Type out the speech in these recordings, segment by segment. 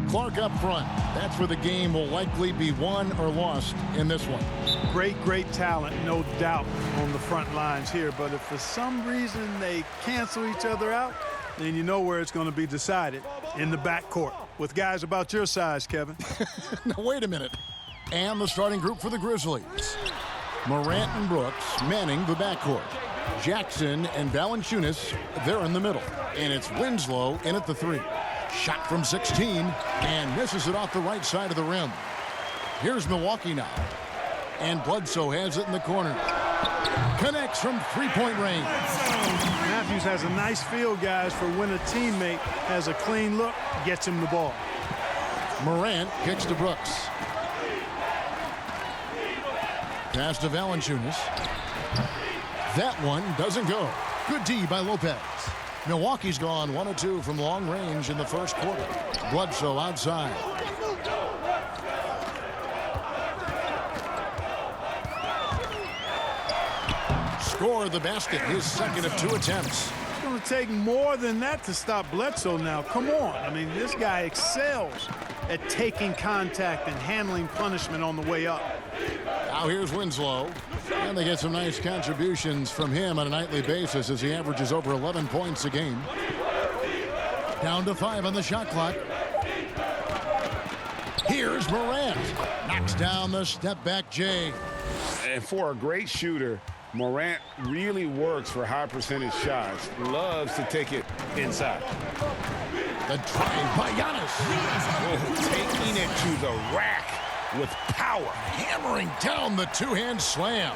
Clark up front. That's where the game will likely be won or lost in this one. Great talent, no doubt, on the front lines here. But if for some reason they cancel each other out, then you know where it's going to be decided, in the backcourt, with guys about your size, Kevin. Now, wait a minute. And the starting group for the Grizzlies. Moran and Brooks manning the backcourt. Jackson and Valanciunas, they're in the middle. And it's Winslow in at the 3. Shot from 16 and misses it off the right side of the rim. Here's Milwaukee now. And Bledsoe has it in the corner. Connects from three-point range. Matthews has a nice feel, guys, for when a teammate has a clean look, gets him the ball. Moran kicks to Brooks. Pass to Valanciunas. That one doesn't go. Good D by Lopez. Milwaukee's gone 1 of 2 from long range in the first quarter. Bledsoe outside. Score the basket, his second of 2 attempts. It's going to take more than that to stop Bledsoe now. Come on. I mean, this guy excels at taking contact and handling punishment on the way up. Now here's Winslow. And they get some nice contributions from him on a nightly basis as he averages over 11 points a game. Down to 5 on the shot clock. Here's Moran. Knocks down the step-back J. And for a great shooter, Moran really works for high percentage shots. Loves to take it inside. The drive by Giannis. Taking it to the rack with power. Hammering down the two-hand slam.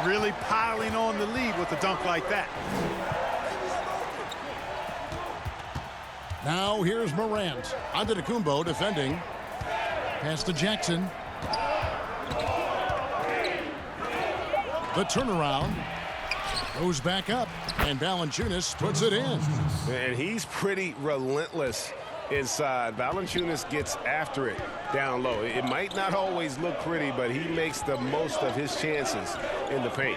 Really piling on the lead with a dunk like that. Now here's Morant. Antetokounmpo defending. Pass to Jackson. The turnaround. Goes back up. And Valanciunas puts it in. And he's pretty relentless inside. Valanciunas gets after it down low. It might not always look pretty, but he makes the most of his chances in the paint.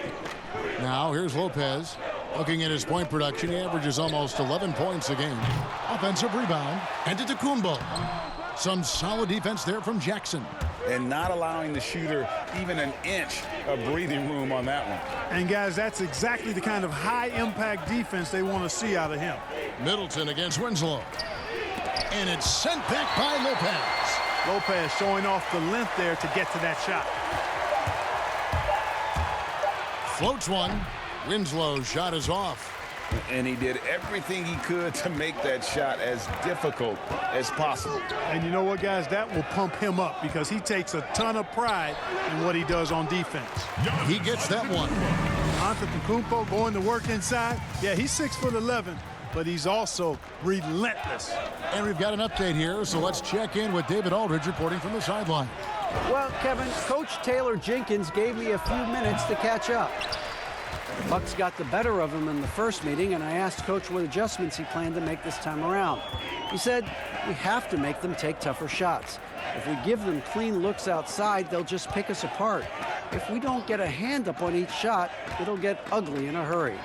Now here's Lopez. Looking at his point production, he averages almost 11 points a game. Offensive rebound. Antetokounmpo. Some solid defense there from Jackson. And not allowing the shooter even an inch of breathing room on that one. And, guys, that's exactly the kind of high-impact defense they want to see out of him. Middleton against Winslow. And it's sent back by Lopez. Lopez showing off the length there to get to that shot. Floats one. Winslow's shot is off. And he did everything he could to make that shot as difficult as possible. And you know what, guys? That will pump him up because he takes a ton of pride in what he does on defense. He gets that one. Antetokounmpo going to work inside. Yeah, he's 6'11", but he's also relentless. And we've got an update here, so let's check in with David Aldridge reporting from the sideline. Well, Kevin, Coach Taylor Jenkins gave me a few minutes to catch up. The Bucks got the better of him in the first meeting, and I asked Coach what adjustments he planned to make this time around. He said, we have to make them take tougher shots. If we give them clean looks outside, they'll just pick us apart. If we don't get a hand up on each shot, it'll get ugly in a hurry.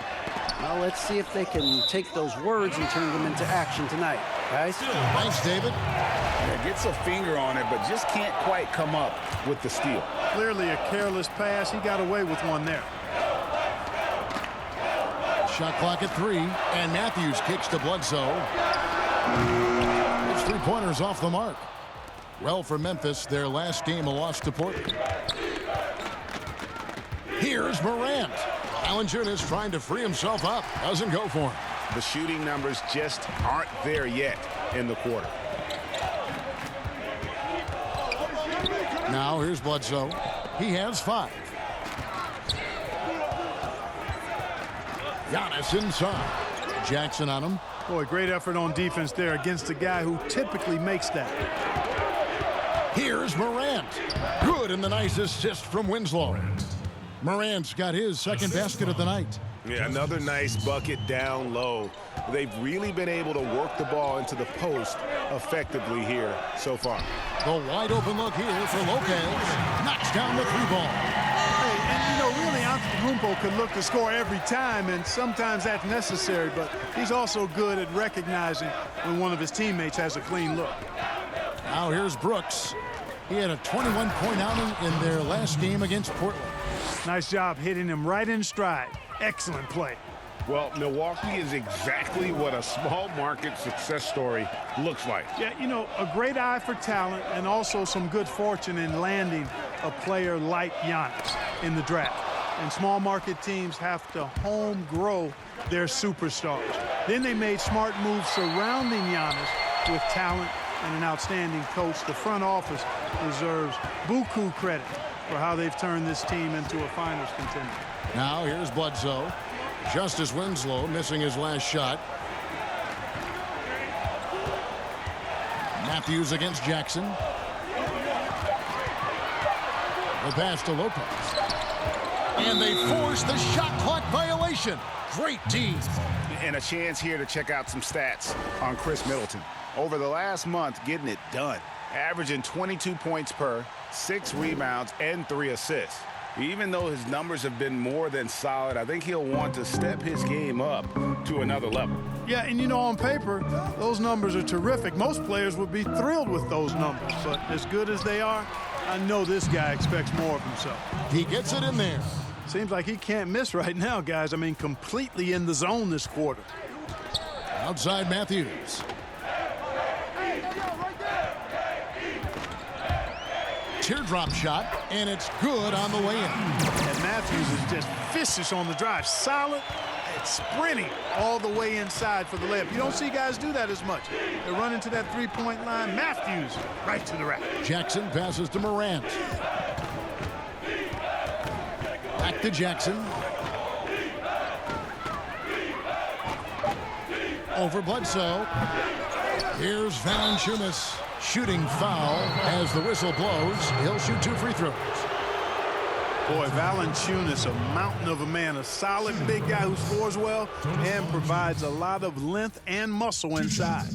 Well, let's see if they can take those words and turn them into action tonight, guys. Thanks, David. Yeah, gets a finger on it, but just can't quite come up with the steal. Clearly a careless pass. He got away with one there. Shot clock at 3, and Matthews kicks to Bledsoe. It's 3-pointers off the mark. Well, for Memphis, their last game a loss to Portland. Here's Morant. Valanciunas trying to free himself up. Doesn't go for him. The shooting numbers just aren't there yet in the quarter. Now here's Bledsoe. He has 5. Giannis inside. Jackson on him. Boy, great effort on defense there against a guy who typically makes that. Here's Morant. Good, and the nice assist from Winslow. Morant's got his second basket of the night. Yeah, another nice bucket down low. They've really been able to work the ball into the post effectively here so far. The wide open look here for Lopez. Knocks down the 3-ball. Hey, and you know, really, Antetokounmpo could look to score every time, and sometimes that's necessary, but he's also good at recognizing when one of his teammates has a clean look. Now here's Brooks. He had a 21-point outing in their last game against Portland. Nice job hitting him right in stride. Excellent play. Well, Milwaukee is exactly what a small market success story looks like. Yeah, you know, a great eye for talent and also some good fortune in landing a player like Giannis in the draft. And small market teams have to home grow their superstars. Then they made smart moves surrounding Giannis with talent and an outstanding coach. The front office deserves buku credit for how they've turned this team into a finals contender. Now here's Bledsoe. Justice Winslow missing his last shot. Matthews against Jackson. The pass to Lopez. And they force the shot clock violation. Great team. And a chance here to check out some stats on Chris Middleton. Over the last month, getting it done. Averaging 22 points per, 6 rebounds, and 3 assists. Even though his numbers have been more than solid, I think he'll want to step his game up to another level. Yeah, and you know, on paper, those numbers are terrific. Most players would be thrilled with those numbers, but as good as they are, I know this guy expects more of himself. He gets it in there. Seems like he can't miss right now, guys. I mean, completely in the zone this quarter. Outside Matthews. Teardrop shot, and it's good on the way in. And Matthews is just vicious on the drive. Solid and sprinting all the way inside for the layup. You don't see guys do that as much. They're running to that three-point line. Matthews right to the rack. Jackson passes to Moran. Back to Jackson. Over Bledsoe. Here's Valanciunas. Shooting foul as the whistle blows. He'll shoot 2 free throws. Boy, Valanciunas, a mountain of a man, a solid big guy who scores well and provides a lot of length and muscle inside.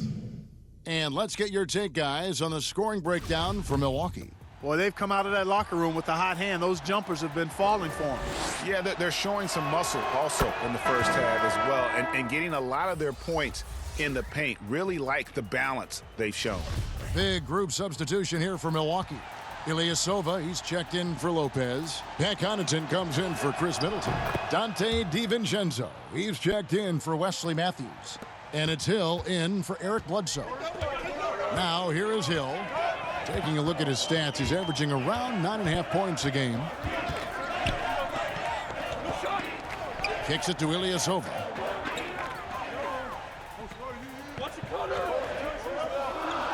And let's get your take, guys, on the scoring breakdown for Milwaukee. Boy, they've come out of that locker room with a hot hand. Those jumpers have been falling for them. Yeah, they're showing some muscle also in the first half as well, and getting a lot of their points in the paint. Really like the balance they've shown. Big group substitution here for Milwaukee. Ilyasova, he's checked in for Lopez. Pat Connaughton comes in for Chris Middleton. Dante DiVincenzo, he's checked in for Wesley Matthews. And it's Hill in for Eric Bledsoe. Now here is Hill. Taking a look at his stats, he's averaging around 9.5 points a game. Kicks it to Ilyasova.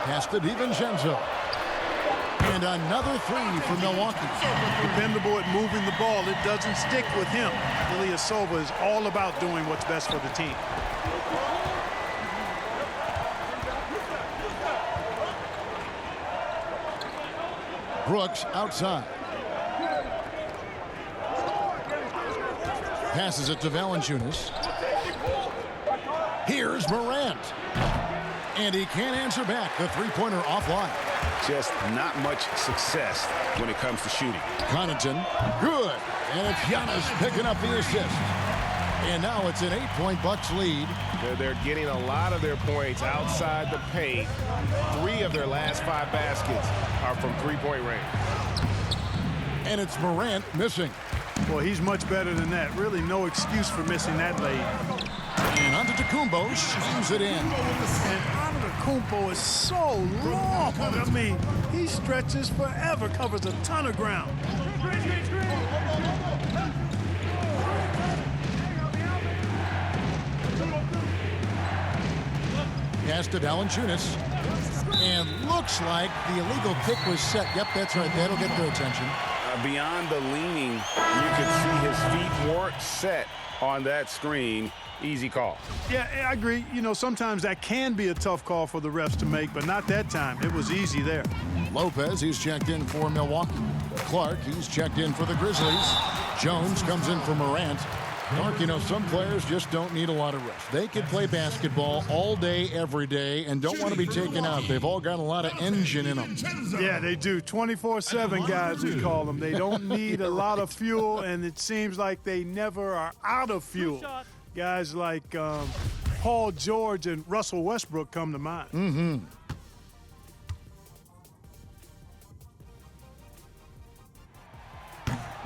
Pass to DiVincenzo. And another 3 for Milwaukee. Dependable at moving the ball. It doesn't stick with him. Ilyasova is all about doing what's best for the team. Brooks outside. Passes it to Valanciunas. Here's Morant. And he can't answer back. The three-pointer offline. Just not much success when it comes to shooting. Connaughton, good. And it's Giannis picking up the assist. And now it's an 8-point Bucks lead. They're getting a lot of their points outside the paint. 3 of their last 5 baskets are from three-point range. And it's Morant missing. Boy, he's much better than that. Really no excuse for missing that lead. And Antetokounmpo shoots it in. And Antetokounmpo is so long. I mean, he stretches forever, covers a ton of ground. Pass to Valanciunas. And looks like the illegal pick was set. Yep, that's right. That'll get their attention. Beyond the leaning, you could see his feet weren't set on that screen. Easy call. Yeah, I agree. You know, sometimes that can be a tough call for the refs to make, but not that time. It was easy there. Lopez, he's checked in for Milwaukee. Clark, he's checked in for the Grizzlies. Jones comes in for Morant. Clark, you know, some players just don't need a lot of rest. They could play basketball all day, every day, and don't want to be taken out. They've all got a lot of engine in them. Yeah, they do. 24/7 guys, we call them. They don't need a lot of fuel, and it seems like they never are out of fuel. Guys like Paul George and Russell Westbrook come to mind.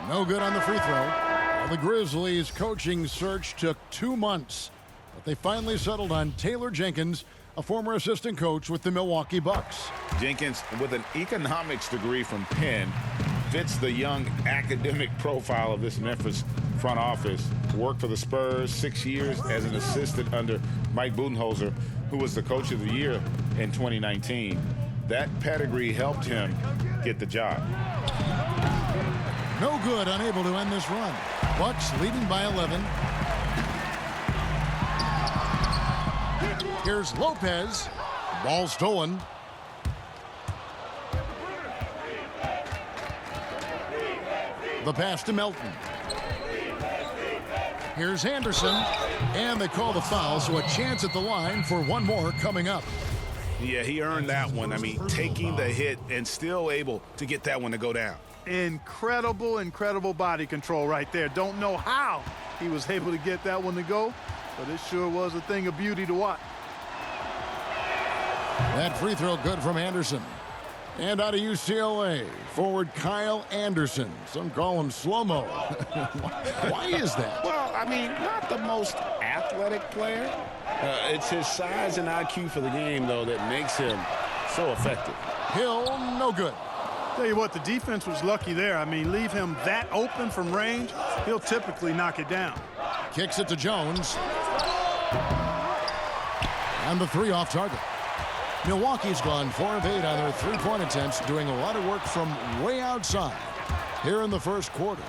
No good on the free throw. Well, the Grizzlies' coaching search took 2 months, but they finally settled on Taylor Jenkins, a former assistant coach with the Milwaukee Bucks. Jenkins, with an economics degree from Penn, fits the young academic profile of this Memphis front office. Worked for the Spurs 6 years as an assistant under Mike Budenholzer, who was the coach of the year in 2019. That pedigree helped him get the job. No good, unable to end this run. Bucks leading by 11. Here's Lopez. Ball stolen. The pass to Melton. Here's Anderson. And they call the foul, so a chance at the line for one more coming up. Yeah, he earned that one. I mean, taking the hit and still able to get that one to go down. Incredible body control right there. Don't know how he was able to get that one to go, but it sure was a thing of beauty to watch. That free throw good from Anderson. And out of UCLA, forward Kyle Anderson. Some call him slow-mo. Why is that? Well, I mean, not the most athletic player. It's his size and IQ for the game, though, that makes him so effective. Hill, no good. Tell you what, the defense was lucky there. I mean, leave him that open from range, he'll typically knock it down. Kicks it to Jones. And the three off target. Milwaukee's gone 4 of 8 on their three-point attempts, doing a lot of work from way outside here in the first quarter.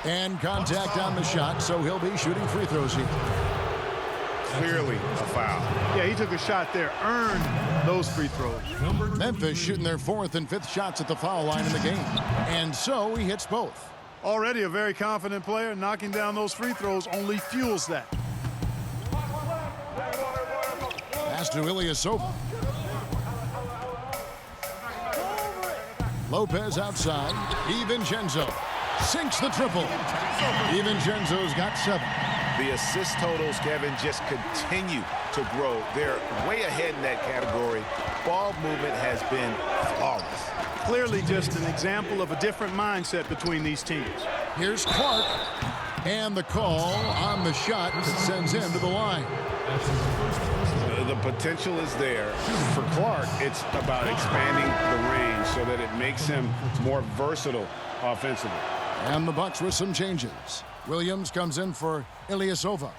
And contact on the shot, so he'll be shooting free throws here. Clearly a foul. Yeah, he took a shot there, earned those free throws. Memphis shooting their 4th and 5th shots at the foul line in the game. And so he hits both. Already a very confident player, knocking down those free throws only fuels that. Pass to Ilyasova. Lopez outside. DiVincenzo sinks the triple. DiVincenzo's got 7. The assist totals, Kevin, just continue to grow. They're way ahead in that category. Ball movement has been flawless. Clearly just an example of a different mindset between these teams. Here's Clark. And the call on the shot that sends him to the line. The potential is there. For Clark, it's about expanding the range so that it makes him more versatile offensively. And the Bucks with some changes. Williams comes in for Ilyasova.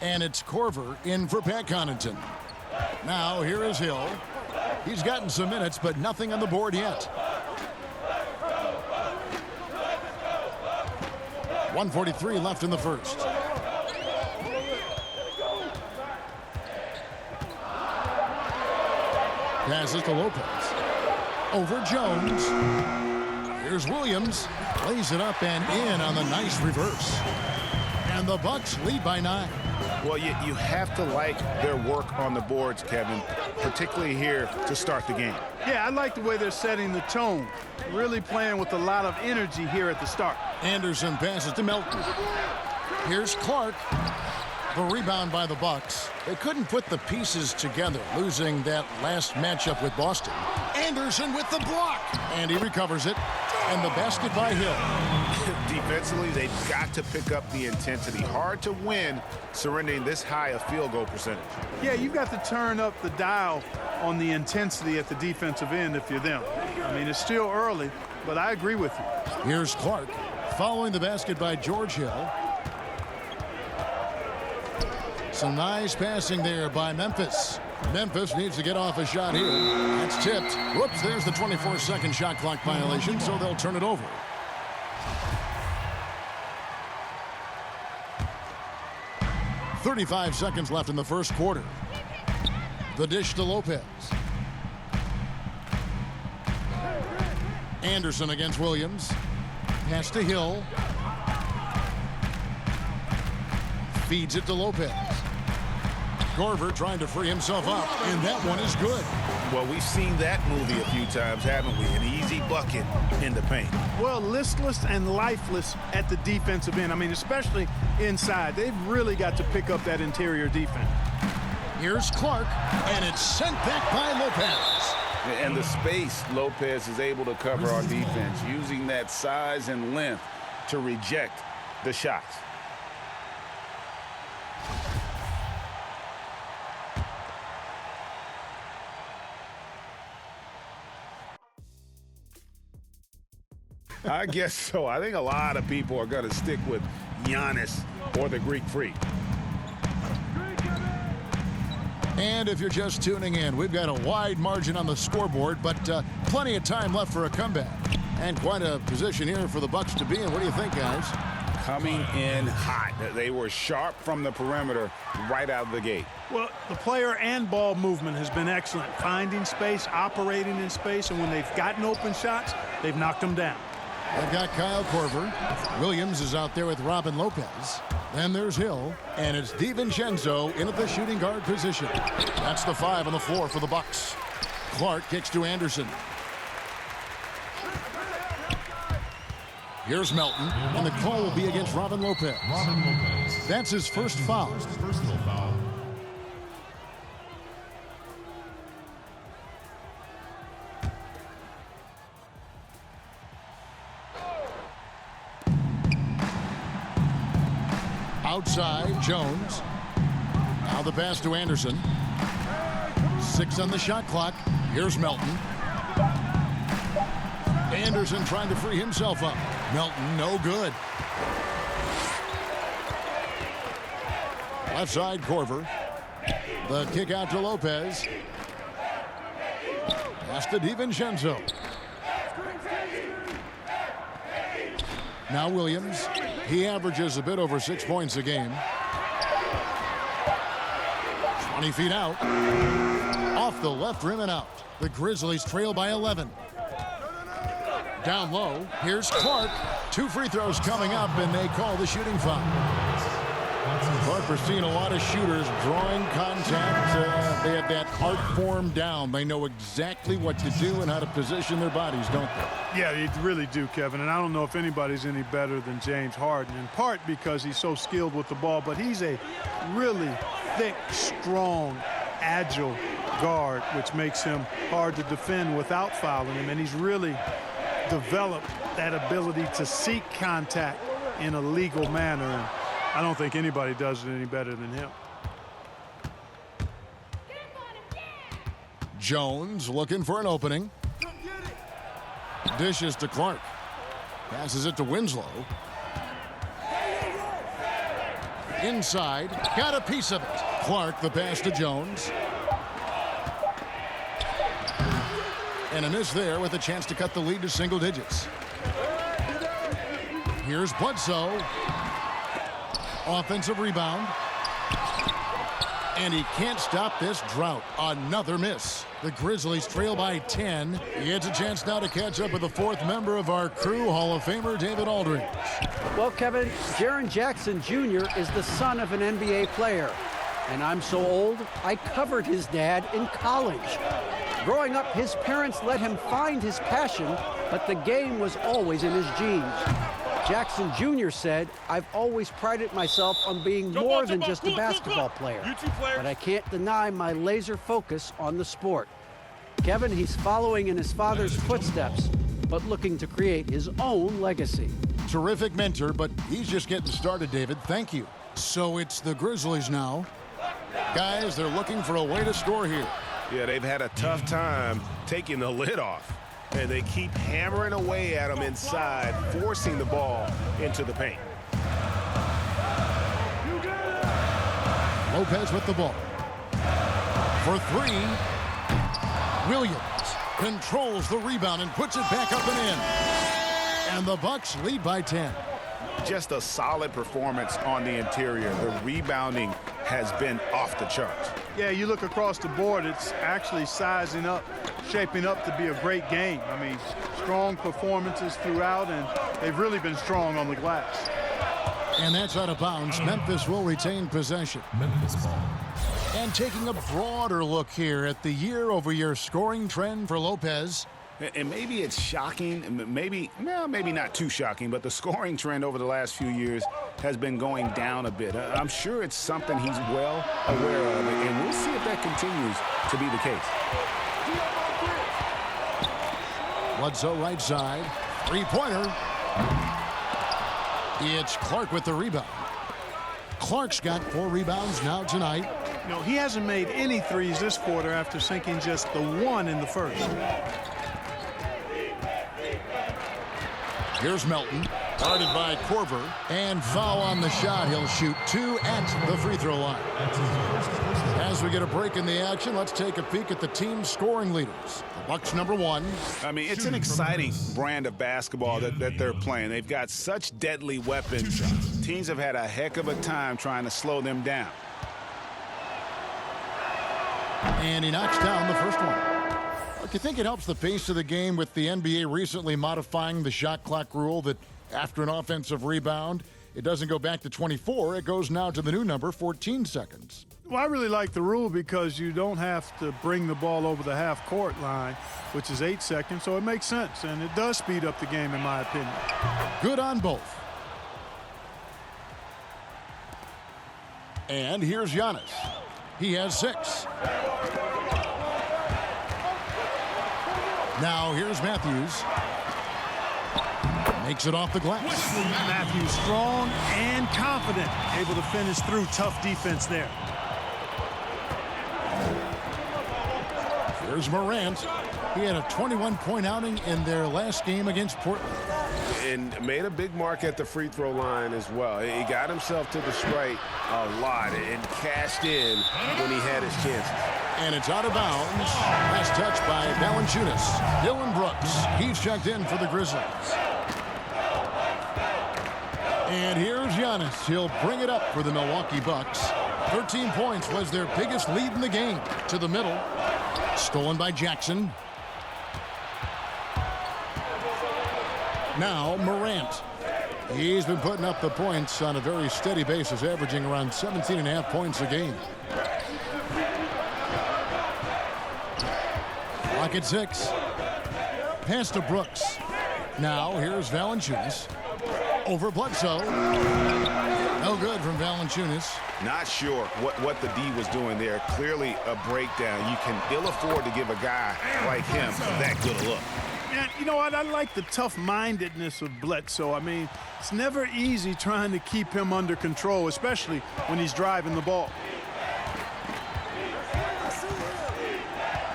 And it's Korver in for Pat Connaughton. Now here is Hill. He's gotten some minutes, but nothing on the board yet. 1:43 left in the first. Passes to Lopez. Over Jones. Here's Williams. Lays it up and in on the nice reverse. And the Bucks lead by 9. Well, you have to like their work on the boards, Kevin, particularly here to start the game. Yeah, I like the way they're setting the tone. Really playing with a lot of energy here at the start. Anderson passes to Melton. Here's Clark. The rebound by the Bucks. They couldn't put the pieces together, losing that last matchup with Boston. Anderson with the block. And he recovers it. And the basket by Hill. Defensively, they've got to pick up the intensity. Hard to win surrendering this high a field goal percentage. Yeah, you've got to turn up the dial on the intensity at the defensive end if you're them. I mean, it's still early, but I agree with you. Here's Clark following the basket by George Hill. Some nice passing there by Memphis. Memphis needs to get off a shot here. That's tipped. Whoops, there's the 24-second shot clock violation, so they'll turn it over. .35 seconds left in the first quarter. The dish to Lopez. Anderson against Williams. Pass to Hill. Feeds it to Lopez. Korver trying to free himself up, and that one is good. Well, we've seen that movie a few times, haven't we? An easy bucket in the paint. Well, listless and lifeless at the defensive end. I mean, especially inside. They've really got to pick up that interior defense. Here's Clark, and it's sent back by Lopez. And the space Lopez is able to cover on defense, using that size and length to reject the shots. I guess so. I think a lot of people are going to stick with Giannis or the Greek Freak. And if you're just tuning in, we've got a wide margin on the scoreboard, but plenty of time left for a comeback. And quite a position here for the Bucks to be in. What do you think, guys? Coming in hot. They were sharp from the perimeter right out of the gate. Well, the player and ball movement has been excellent. Finding space, operating in space, and when they've gotten open shots, they've knocked them down. They've got Kyle Korver. Williams is out there with Robin Lopez. Then there's Hill, and it's DiVincenzo in at the shooting guard position. That's the 5 on the floor for the Bucks. Clark kicks to Anderson. Here's Melton, and the call will be against Robin Lopez. That's his first foul. Outside, Jones. Now the pass to Anderson. 6 on the shot clock. Here's Melton. Anderson trying to free himself up. Melton, no good. Left side, Korver. The kick out to Lopez. Pass to DiVincenzo. Now Williams. He averages a bit over 6 points a game. 20 feet out. Off the left rim and out. The Grizzlies trail by 11. Down low, here's Clark. 2 free throws coming up, and they call the shooting foul. Clark, we're seeing a lot of shooters drawing contact. They have that art form down. They know exactly what to do and how to position their bodies, don't they? Yeah, they really do, Kevin. And I don't know if anybody's any better than James Harden, in part because he's so skilled with the ball, but he's a really thick, strong, agile guard, which makes him hard to defend without fouling him. And he's really developed that ability to seek contact in a legal manner. And I don't think anybody does it any better than him. Jones looking for an opening. Dishes to Clark. Passes it to Winslow. Inside. Got a piece of it. Clark the pass to Jones. And a miss there with a chance to cut the lead to single digits. Here's Bledsoe. Offensive rebound. And he can't stop this drought. Another miss. The Grizzlies trail by 10. He gets a chance now to catch up with the 4th member of our crew, Hall of Famer David Aldridge. Well, Kevin, Jaren Jackson Jr. is the son of an NBA player. And I'm so old, I covered his dad in college. Growing up, his parents let him find his passion, but the game was always in his genes. Jackson Jr. said, "I've always prided myself on being more than just a basketball player, but I can't deny my laser focus on the sport." Kevin, he's following in his father's footsteps, but looking to create his own legacy. Terrific mentor, but he's just getting started, David. Thank you. So it's the Grizzlies now. Guys, they're looking for a way to score here. Yeah, they've had a tough time taking the lid off. And they keep hammering away at him inside, forcing the ball into the paint. Lopez with the ball. For 3. Williams controls the rebound and puts it back up and in. And the Bucks lead by 10. Just a solid performance on the interior. The rebounding has been off the charts. Yeah, you look across the board, it's actually sizing up, shaping up to be a great game. I mean, strong performances throughout, and they've really been strong on the glass. And that's out of bounds. Memphis will retain possession. Memphis ball. And taking a broader look here at the year-over-year scoring trend for Lopez. And maybe it's shocking, maybe not too shocking, but the scoring trend over the last few years has been going down a bit. I'm sure it's something he's well aware of, and we'll see if that continues to be the case. Bledsoe right side. Three-pointer. It's Clark with the rebound. Clark's got 4 rebounds now tonight. You know, he hasn't made any threes this quarter after sinking just the one in the first. Here's Melton, guarded by Korver, and foul on the shot. He'll shoot 2 at the free throw line. As we get a break in the action, let's take a peek at the team's scoring leaders. The Bucks #1. I mean, it's an exciting brand of basketball that they're playing. They've got such deadly weapons. Teams have had a heck of a time trying to slow them down. And he knocks down the first one. Do you think it helps the pace of the game with the NBA recently modifying the shot clock rule that after an offensive rebound, it doesn't go back to 24, it goes now to the new number, 14 seconds. Well, I really like the rule because you don't have to bring the ball over the half-court line, which is 8 seconds, so it makes sense, and it does speed up the game, in my opinion. Good on both. And here's Giannis. He has 6. Now here's Matthews. Makes it off the glass. Matthews strong and confident, able to finish through tough defense there. Here's Moran. He had a 21-point outing in their last game against Portland. And made a big mark at the free throw line as well. He got himself to the strike a lot and cashed in when he had his chances. And it's out of bounds. Last touch by Valanciunas. Dylan Brooks. He's checked in for the Grizzlies. And here's Giannis. He'll bring it up for the Milwaukee Bucks. 13 points was their biggest lead in the game. To the middle. Stolen by Jackson. Now Morant. He's been putting up the points on a very steady basis, averaging around 17.5 points a game. Clock at 6. Pass to Brooks. Now here's Valanciunas. Over Bledsoe. No good from Valanciunas. Not sure what the D was doing there. Clearly a breakdown. You can ill afford to give a guy like him that good a look. And you know what? I like the tough-mindedness of Bledsoe. I mean, it's never easy trying to keep him under control, especially when he's driving the ball.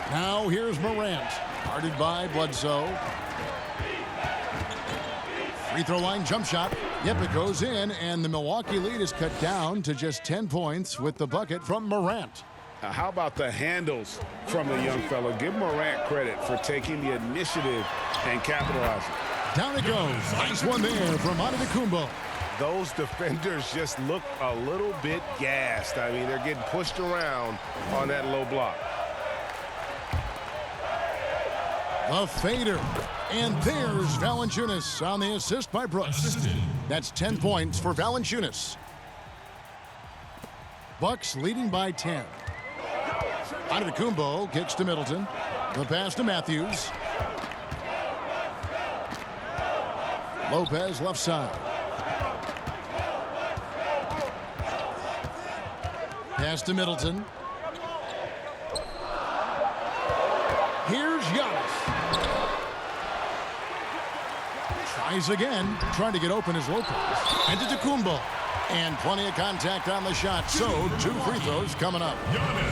Now here's Morant, guarded by Bledsoe. Free throw line jump shot. Yep, it goes in, and the Milwaukee lead is cut down to just 10 points with the bucket from Morant. How about the handles from the young fellow? Give Morant credit for taking the initiative and capitalizing. Down it goes. Nice one there from Antetokounmpo. Those defenders just look a little bit gassed. I mean, they're getting pushed around on that low block. A fader. And there's Valanciunas on the assist by Brooks. That's 10 points for Valanciunas. Bucks leading by 10. Antetokounmpo kicks to Middleton. The pass to Matthews. Lopez left side. Pass to Middleton. Here's Giannis. Tries again, trying to get open as Lopez. Antetokounmpo. And plenty of contact on the shot, so 2 free throws coming up.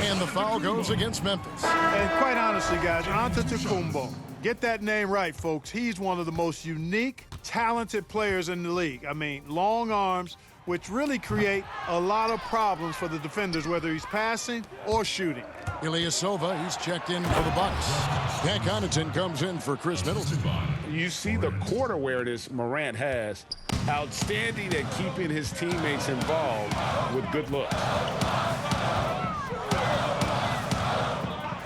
And the foul goes against Memphis. And quite honestly, guys, Antetokounmpo, get that name right, folks. He's one of the most unique, talented players in the league. I mean, long arms, which really create a lot of problems for the defenders, whether he's passing or shooting. Ilyasova, he's checked in for the Bucks. Pat Connaughton comes in for Chris Middleton. You see the court awareness Morant has. Outstanding at keeping his teammates involved with good looks.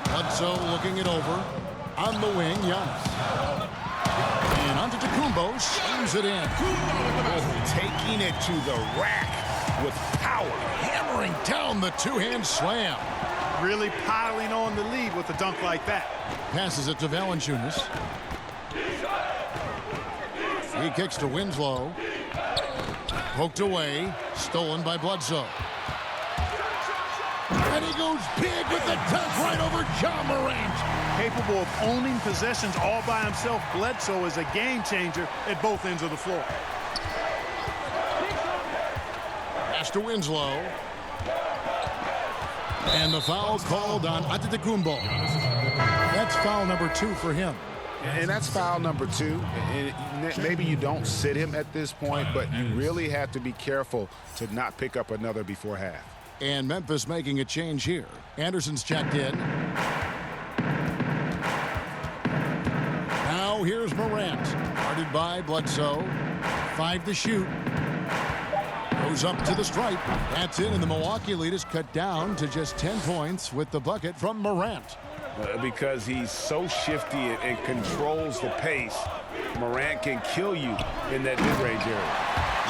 Bledsoe looking it over. On the wing, Giannis. And Antetokounmpo slams it in. Taking it to the rack with power. Hammering down the two-hand slam. Really piling on the lead with a dunk like that. Passes it to Valanciunas. He kicks to Winslow. Poked away. Stolen by Bledsoe. And he goes big with the dunk right over John Moran. Capable of owning possessions all by himself, Bledsoe is a game changer at both ends of the floor. Pass to Winslow. And the foul called on Antetokounmpo. That's foul number 2 for him. And that's foul number 2. And maybe you don't sit him at this point, but you really have to be careful to not pick up another before half. And Memphis making a change here. Anderson's checked in. Now here's Morant. Guarded by Bledsoe. 5 to shoot. Goes up to the stripe. That's in, and the Milwaukee lead is cut down to just 10 points with the bucket from Morant. Because he's so shifty and controls the pace, Moran can kill you in that mid-range area.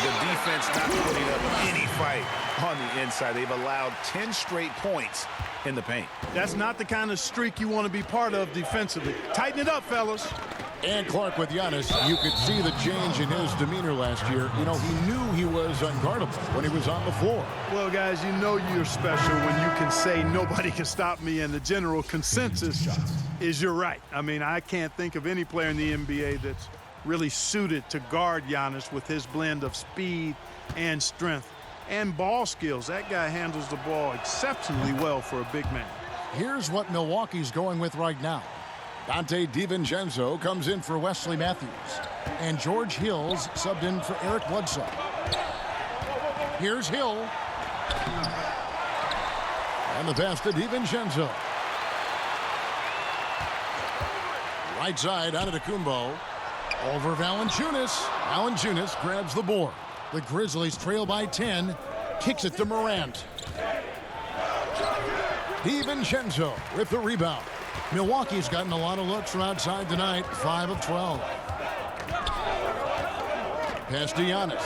The defense not putting up any fight on the inside. They've allowed 10 straight points in the paint. That's not the kind of streak you want to be part of defensively. Tighten it up, fellas. And Clark with Giannis, you could see the change in his demeanor last year. You know, he knew he was unguardable when he was on the floor. Well, guys, you know you're special when you can say nobody can stop me, and the general consensus is you're right. I mean, I can't think of any player in the NBA that's really suited to guard Giannis with his blend of speed and strength and ball skills. That guy handles the ball exceptionally well for a big man. Here's what Milwaukee's going with right now. Dante DiVincenzo comes in for Wesley Matthews. And George Hill's subbed in for Eric Bledsoe. Here's Hill. And the pass to DiVincenzo. Right side, Antetokounmpo. Over Valanciunas. Valanciunas grabs the board. The Grizzlies trail by 10. Kicks it to Morant. DiVincenzo with the rebound. Milwaukee's gotten a lot of looks from outside tonight. 5 of 12. Pass to Giannis.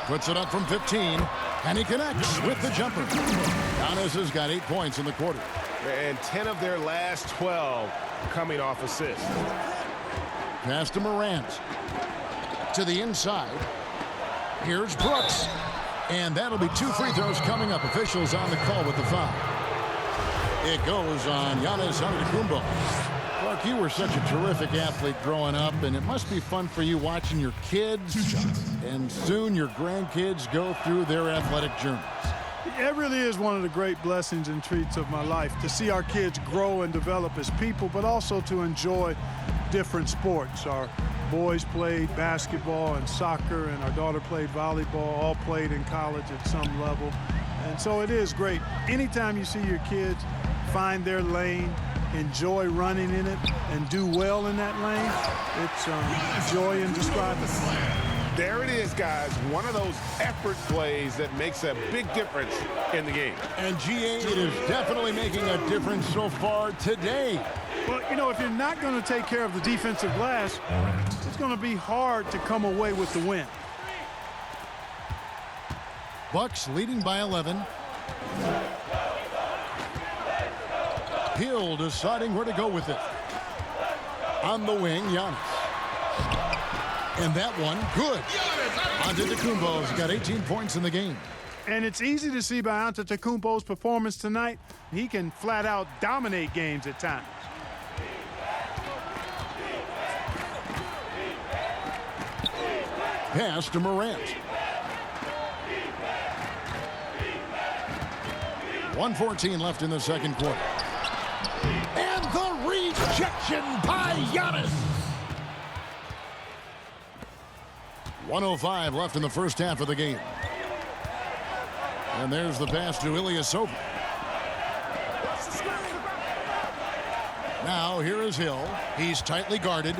Puts it up from 15. And he connects with the jumper. Giannis has got 8 points in the quarter. And 10 of their last 12 coming off assists. Pass to Morant. To the inside. Here's Brooks. And that'll be 2 free throws coming up. Officials on the call with the foul. It goes on Giannis Antetokounmpo. Clark, you were such a terrific athlete growing up, and it must be fun for you watching your kids and soon your grandkids go through their athletic journeys. It really is one of the great blessings and treats of my life to see our kids grow and develop as people, but also to enjoy different sports. Our boys played basketball and soccer, and our daughter played volleyball, all played in college at some level. And so it is great. Anytime you see your kids find their lane, enjoy running in it, and do well in that lane, it's joy indescribable. There it is, guys. One of those effort plays that makes a big difference in the game. And GA, it is definitely making a difference so far today. Well, you know, if you're not going to take care of the defensive glass, it's going to be hard to come away with the win. Bucks leading by 11. Hill deciding where to go with it. On the wing, Giannis. And that one, good. Antetokounmpo's got 18 points in the game. And it's easy to see by Antetokounmpo's performance tonight. He can flat out dominate games at times. Pass to Morant. 1:14 left in the second quarter. And the rejection by Giannis. 1:05 left in the first half of the game. And there's the pass to Ilyasova. Now here is Hill. He's tightly guarded.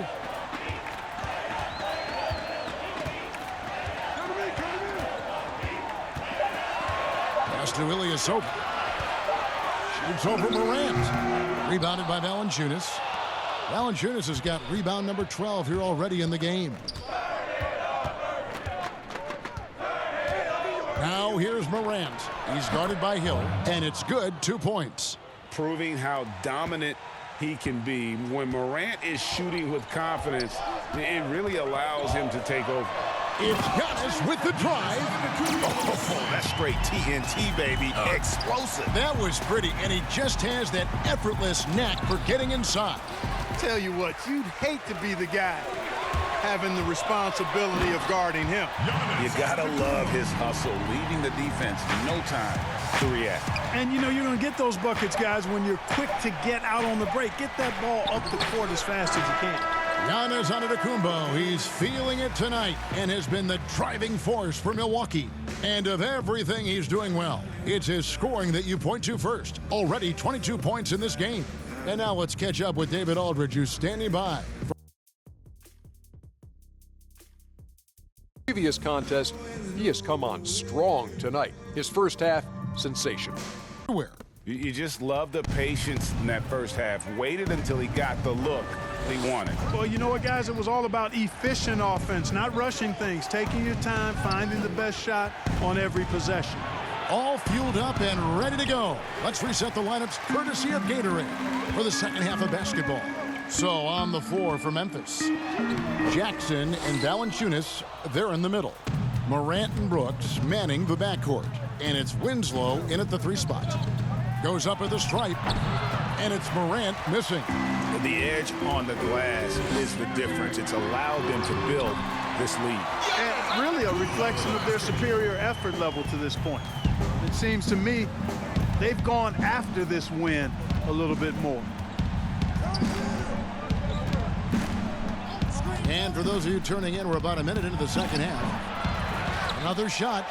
Pass to Ilyasova. Shoots over Morant. Rebounded by Valanciunas. Valanciunas has got rebound number 12 here already in the game. Now here's Morant. He's guarded by Hill, and it's good. 2 points. Proving how dominant he can be. When Morant is shooting with confidence, it really allows him to take over. It's Giannis with the drive. Oh, that's straight TNT, baby. Explosive. That was pretty, and he just has that effortless knack for getting inside. Tell you what, you'd hate to be the guy having the responsibility of guarding him. You gotta love his hustle, leaving the defense no time to react. And you know you're going to get those buckets, guys, when you're quick to get out on the break. Get that ball up the court as fast as you can. Giannis Antetokounmpo, he's feeling it tonight and has been the driving force for Milwaukee. And of everything he's doing well, it's his scoring that you point to first. Already 22 points in this game. And now let's catch up with David Aldridge, who's standing by. Previous contest, he has come on strong tonight. His first half, sensation. Where? You just love the patience in that first half. Waited until he got the look he wanted. Well, you know what, guys? It was all about efficient offense, not rushing things, taking your time, finding the best shot on every possession. All fueled up and ready to go. Let's reset the lineups courtesy of Gatorade for the second half of basketball. So on the floor for Memphis, Jackson and Valanciunas, they're in the middle. Moran and Brooks manning the backcourt. And it's Winslow in at the 3 spot. Goes up at the stripe, and it's Moran missing. The edge on the glass is the difference. It's allowed them to build this lead. And really a reflection of their superior effort level to this point. It seems to me they've gone after this win a little bit more. And for those of you turning in, we're about a minute into the second half. Another shot.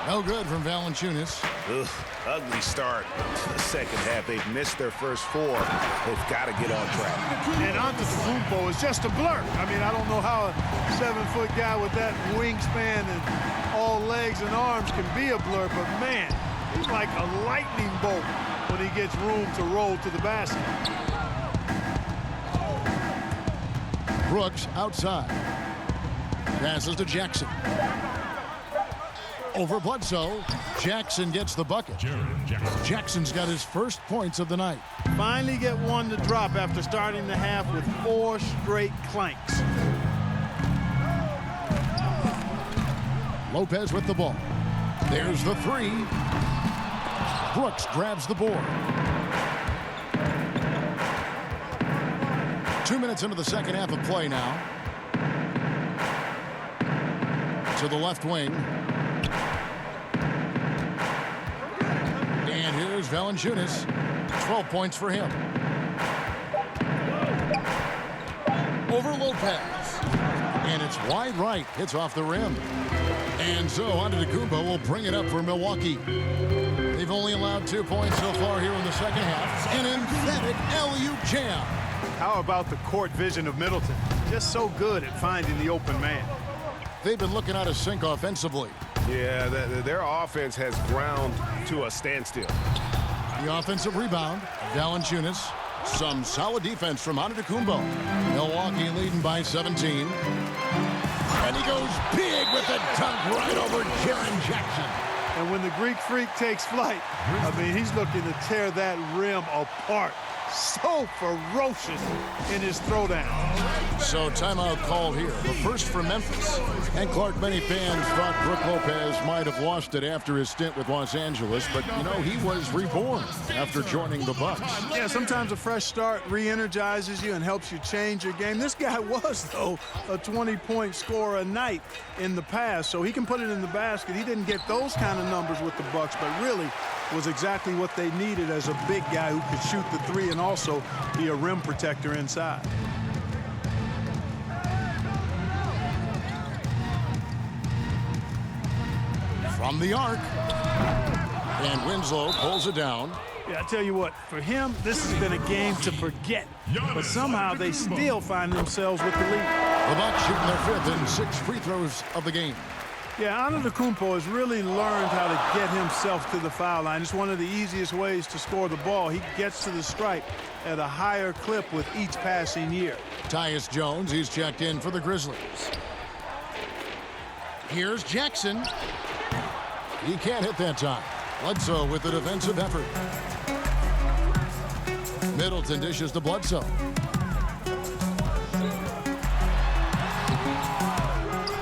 No good from Valanciunas. Ugh, ugly start to the second half. They've missed their first 4. They've got to get on track. And Antetokounmpo is just a blur. I mean, I don't know how a 7-foot guy with that wingspan and all legs and arms can be a blur, but man, he's like a lightning bolt when he gets room to roll to the basket. Brooks outside. Passes to Jackson. Over Bledsoe. Jackson gets the bucket. Jackson's got his first points of the night. Finally get one to drop after starting the half with 4 straight clanks. Lopez with the ball. There's the 3. Brooks grabs the board. 2 minutes into the second half of play now. To the left wing. And here's Valanciunas. 12 points for him. Over Lopez. And it's wide right. Hits off the rim. And so Antetokounmpo will bring it up for Milwaukee. They've only allowed 2 points so far here in the second half. An emphatic LU jam. How about the court vision of Middleton? Just so good at finding the open man. They've been looking out of sync offensively. Yeah, their offense has ground to a standstill. The offensive rebound, Valanciunas. Some solid defense from Antetokounmpo. Milwaukee leading by 17. And he goes big with a dunk right over Jaren Jackson. And when the Greek Freak takes flight, I mean, he's looking to tear that rim apart. So ferocious in his throwdown. So timeout called here. The first for Memphis. And Clark, many fans thought Brook Lopez might have lost it after his stint with Los Angeles, but you know, he was reborn after joining the Bucks. Yeah, sometimes a fresh start re-energizes you and helps you change your game. This guy was, though, a 20-point scorer a night in the past, so he can put it in the basket. He didn't get those kind of numbers with the Bucks, but really was exactly what they needed as a big guy who could shoot the 3 and also be a rim protector inside. From the arc. And Winslow pulls it down. Yeah, I tell you what, for him, this has been a game to forget. But somehow they still find themselves with the lead. The Bucks shooting their 5th and 6 free throws of the game. Yeah, Antetokounmpo has really learned how to get himself to the foul line. It's one of the easiest ways to score the ball. He gets to the stripe at a higher clip with each passing year. Tyus Jones, he's checked in for the Grizzlies. Here's Jackson. He can't hit that time. Bledsoe with the defensive effort. Middleton dishes to Bledsoe.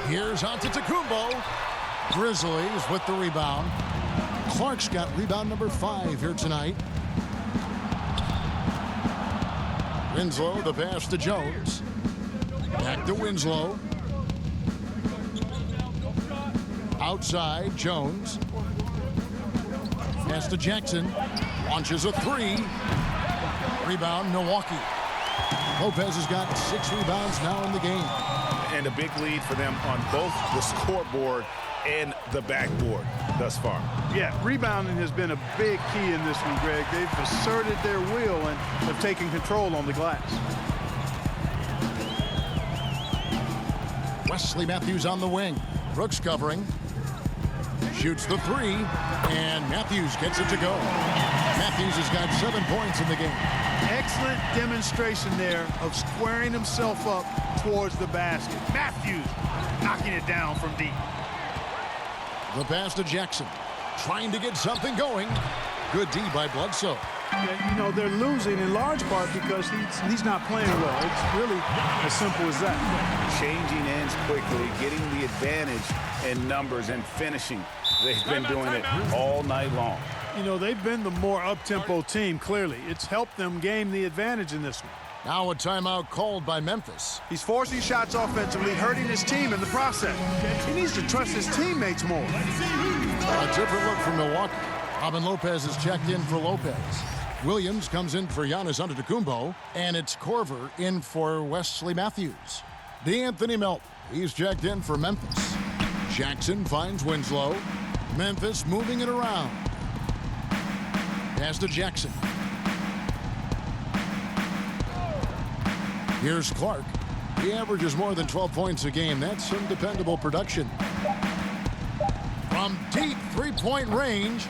Here's Antetokounmpo. Grizzlies with the rebound. Clark's got rebound number 5 here tonight. Winslow, the pass to Jones. Back to Winslow. Outside, Jones. Pass to Jackson. Launches a 3. Rebound, Milwaukee. Lopez has got 6 rebounds now in the game. And a big lead for them on both the scoreboard and the backboard thus far. Yeah, rebounding has been a big key in this one, Greg. They've asserted their will and have taken control on the glass. Wesley Matthews on the wing. Brooks covering. Shoots the 3, and Matthews gets it to go. Matthews has got 7 points in the game. Excellent demonstration there of squaring himself up towards the basket. Matthews knocking it down from deep. The pass to Jackson. Trying to get something going. Good D by Bledsoe. Yeah, you know, they're losing in large part because he's not playing well. It's really as simple as that. Changing ends quickly, getting the advantage in numbers and finishing. They've been doing it all night long. You know, they've been the more up-tempo team, clearly. It's helped them gain the advantage in this one. Now a timeout called by Memphis. He's forcing shots offensively, hurting his team in the process. He needs to trust his teammates more. A different look from Milwaukee. Robin Lopez is checked in for Lopez. Williams comes in for Giannis Antetokounmpo, and it's Korver in for Wesley Matthews. D'Anthony Melton, he's checked in for Memphis. Jackson finds Winslow. Memphis moving it around. Pass to Jackson. Here's Clark. He averages more than 12 points a game. That's some dependable production. From deep three-point range,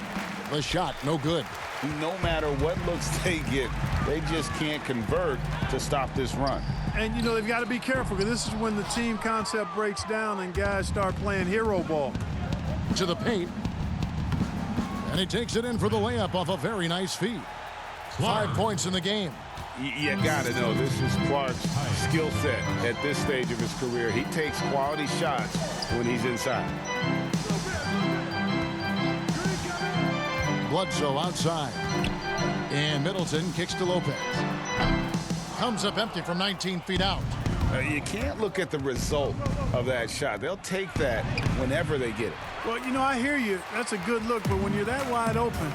the shot no good. No matter what looks they get, they just can't convert to stop this run. And, you know, they've got to be careful because this is when the team concept breaks down and guys start playing hero ball. To the paint. And he takes it in for the layup off a very nice feed. 5 points in the game. You got to know this is Clark's skill set at this stage of his career. He takes quality shots when he's inside. Bledsoe outside. And Middleton kicks to Lopez. Comes up empty from 19 feet out. You can't look at the result of that shot. They'll take that whenever they get it. Well, you know, I hear you. That's a good look, but when you're that wide open,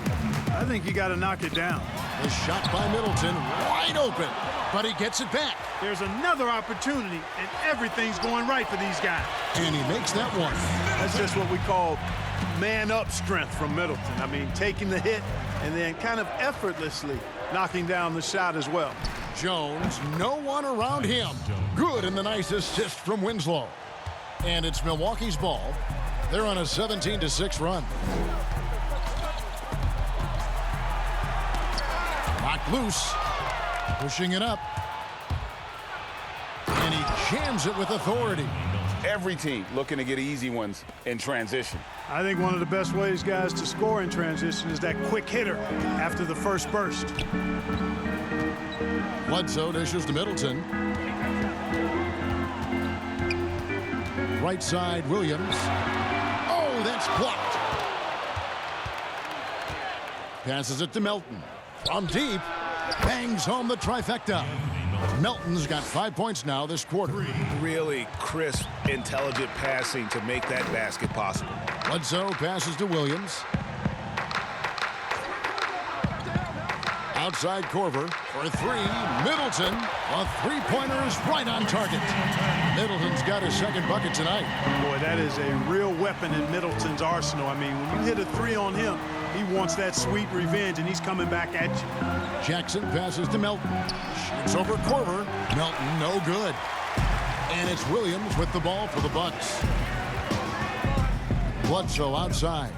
I think you got to knock it down. The shot by Middleton, wide open, but he gets it back. There's another opportunity, and everything's going right for these guys. And he makes that one. That's just what we call man-up strength from Middleton. I mean, taking the hit and then kind of effortlessly knocking down the shot as well. Jones, no one around him. Good, and the nice assist from Winslow. And it's Milwaukee's ball. They're on a 17-6 run. Knocked loose. Pushing it up. And he jams it with authority. Every team looking to get easy ones in transition. I think one of the best ways, guys, to score in transition is that quick hitter after the first burst. Bledsoe dishes to Middleton. Right side, Williams. Oh, that's blocked. Passes it to Melton. From deep, bangs home the trifecta. Melton's got 5 points now this quarter. Really crisp, intelligent passing to make that basket possible. Bledsoe passes to Williams. Outside Korver for 3. Middleton. A three-pointer is right on target. Middleton's got his second bucket tonight. Boy, that is a real weapon in Middleton's arsenal. I mean, when you hit a 3 on him, he wants that sweet revenge, and he's coming back at you. Jackson passes to Melton. Shoots over Korver. Melton, no good. And it's Williams with the ball for the Bucks. Bledsoe outside.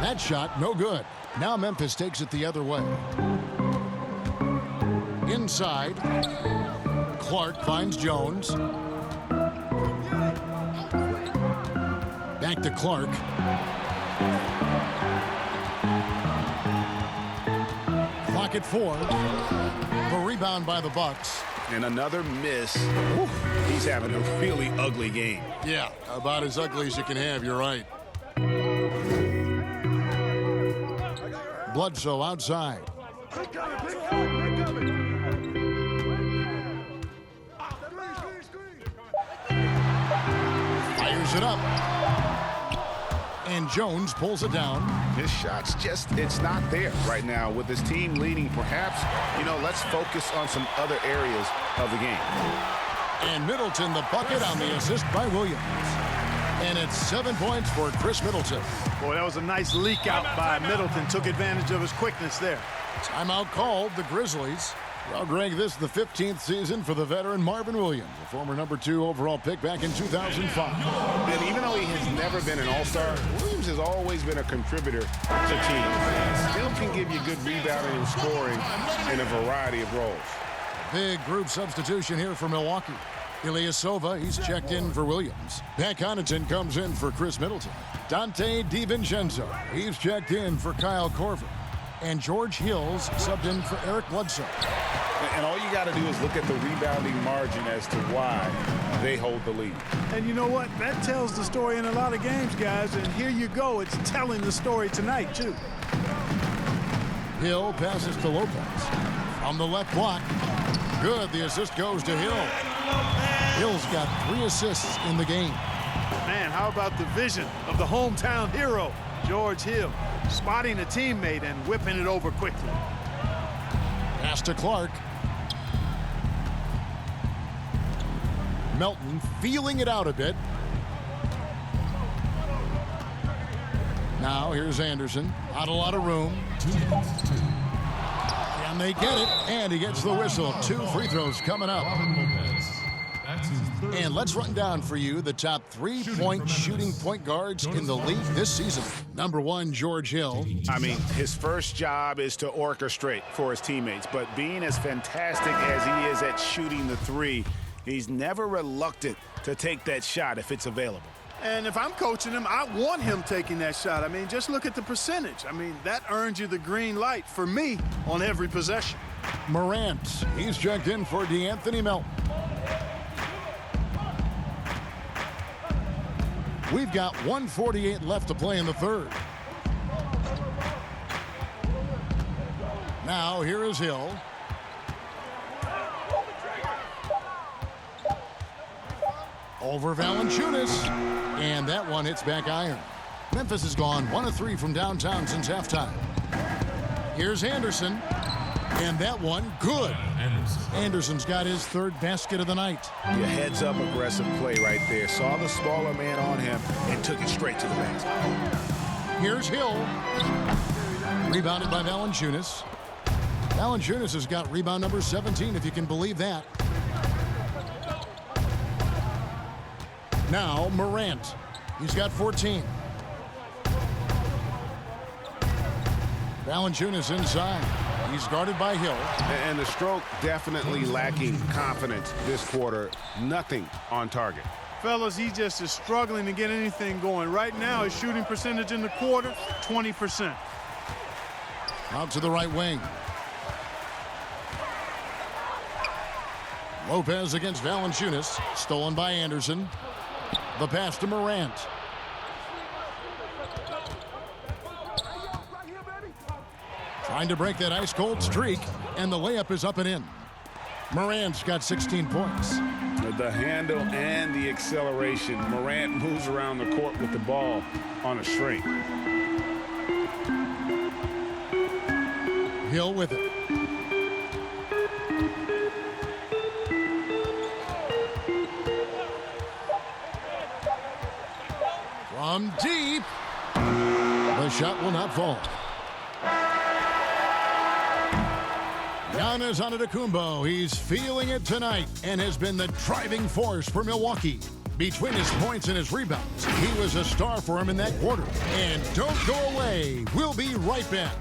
That shot, no good. Now Memphis takes it the other way. Inside. Clark finds Jones. Back to Clark. Clock at 4. The rebound by the Bucks. And another miss. Whew, he's having a really ugly game. Yeah, about as ugly as you can have, you're right. Bledsoe outside. Fires it up. And Jones pulls it down. His shot's it's not there right now with his team leading. Perhaps, let's focus on some other areas of the game. And Middleton the bucket on the assist by Williams. And it's 7 points for Chris Middleton. Boy, that was a nice leak out by Middleton. Took advantage of his quickness there. Timeout called, the Grizzlies. Well, Greg, this is the 15th season for the veteran Marvin Williams, a former #2 overall pick back in 2005. And even though he has never been an all-star, Williams has always been a contributor to teams. Still can give you good rebounding and scoring in a variety of roles. Big group substitution here for Milwaukee. Ilyasova, he's checked in for Williams. Pat Connaughton comes in for Chris Middleton. Dante DiVincenzo, he's checked in for Kyle Korver. And George Hill's subbed in for Eric Bledsoe. And all you got to do is look at the rebounding margin as to why they hold the lead. And you know what? That tells the story in a lot of games, guys. And here you go. It's telling the story tonight, too. Hill passes to Lopez. From the left block. Good. The assist goes to Hill. Hill's got 3 assists in the game. Man, how about the vision of the hometown hero, George Hill, spotting a teammate and whipping it over quickly. Pass to Clark. Melton feeling it out a bit. Now here's Anderson. Not a lot of room. Can they get it? And he gets the whistle. 2 free throws coming up. And let's run down for you the top 3-point shooting point guards in the league this season. #1, George Hill. I mean, his first job is to orchestrate for his teammates, but being as fantastic as he is at shooting the 3, he's never reluctant to take that shot if it's available. And if I'm coaching him, I want him taking that shot. I mean, just look at the percentage. I mean, that earns you the green light for me on every possession. Morant, he's checked in for DeAnthony Melton. We've got 1:48 left to play in the third. Now here is Hill. Over Valanciunas. And that one hits back iron. Memphis has gone 1 of 3 from downtown since halftime. Here's Anderson. And that one, good. Anderson's got his 3rd basket of the night. Your heads-up aggressive play right there. Saw the smaller man on him and took it straight to the basket. Here's Hill. Rebounded by Valanciunas. Valanciunas has got rebound number 17, if you can believe that. Now Morant. He's got 14. Valanciunas inside. He's guarded by Hill. And the stroke definitely lacking confidence this quarter. Nothing on target. Fellas, he just is struggling to get anything going. Right now, his shooting percentage in the quarter, 20%. Out to the right wing. Lopez against Valanciunas. Stolen by Anderson. The pass to Morant. Trying to break that ice-cold streak, and the layup is up and in. Morant's got 16 points. The handle and the acceleration. Morant moves around the court with the ball on a string. Hill with it. From deep. The shot will not fall. Giannis Antetokounmpo, he's feeling it tonight and has been the driving force for Milwaukee. Between his points and his rebounds, he was a star for him in that quarter. And don't go away. We'll be right back.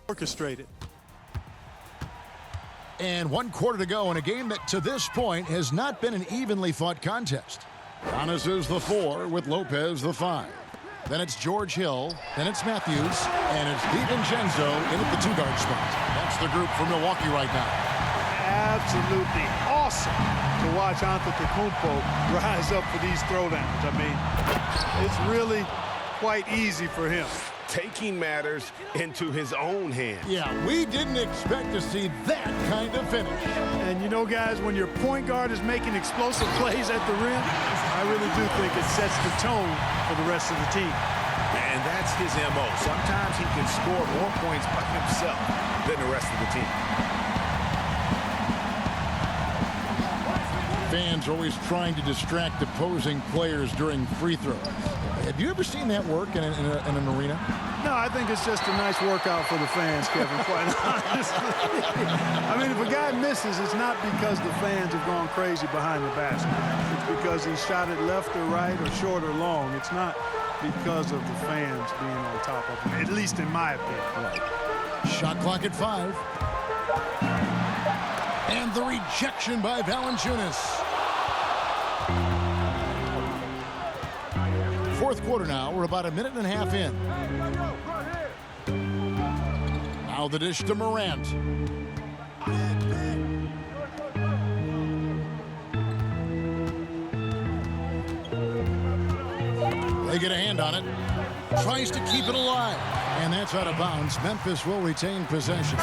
Orchestrated. And 1 quarter to go in a game that to this point has not been an evenly fought contest. Giannis is the 4 with Lopez the 5. Then it's George Hill. Then it's Matthews. And it's DiVincenzo in at the 2-guard spot. That's the group for Milwaukee right now. Absolutely awesome to watch Antetokounmpo rise up for these throwdowns. I mean, it's really quite easy for him. Taking matters into his own hands. Yeah, we didn't expect to see that kind of finish. And you know, guys, when your point guard is making explosive plays at the rim, I really do think it sets the tone for the rest of the team. And that's his MO. Sometimes he can score more points by himself than the rest of the team. Fans are always trying to distract opposing players during free throws. Have you ever seen that work in an arena? No, I think it's just a nice workout for the fans, Kevin, quite honestly. I mean, if a guy misses, it's not because the fans have gone crazy behind the basket. It's because he shot it left or right or short or long. It's not because of the fans being on top of him, at least in my opinion. Right. Shot clock at 5. And the rejection by Valanciunas. Fourth quarter now. We're about a minute and a half in. Now the dish to Morant. They get a hand on it. Tries to keep it alive. And that's out of bounds. Memphis will retain possession.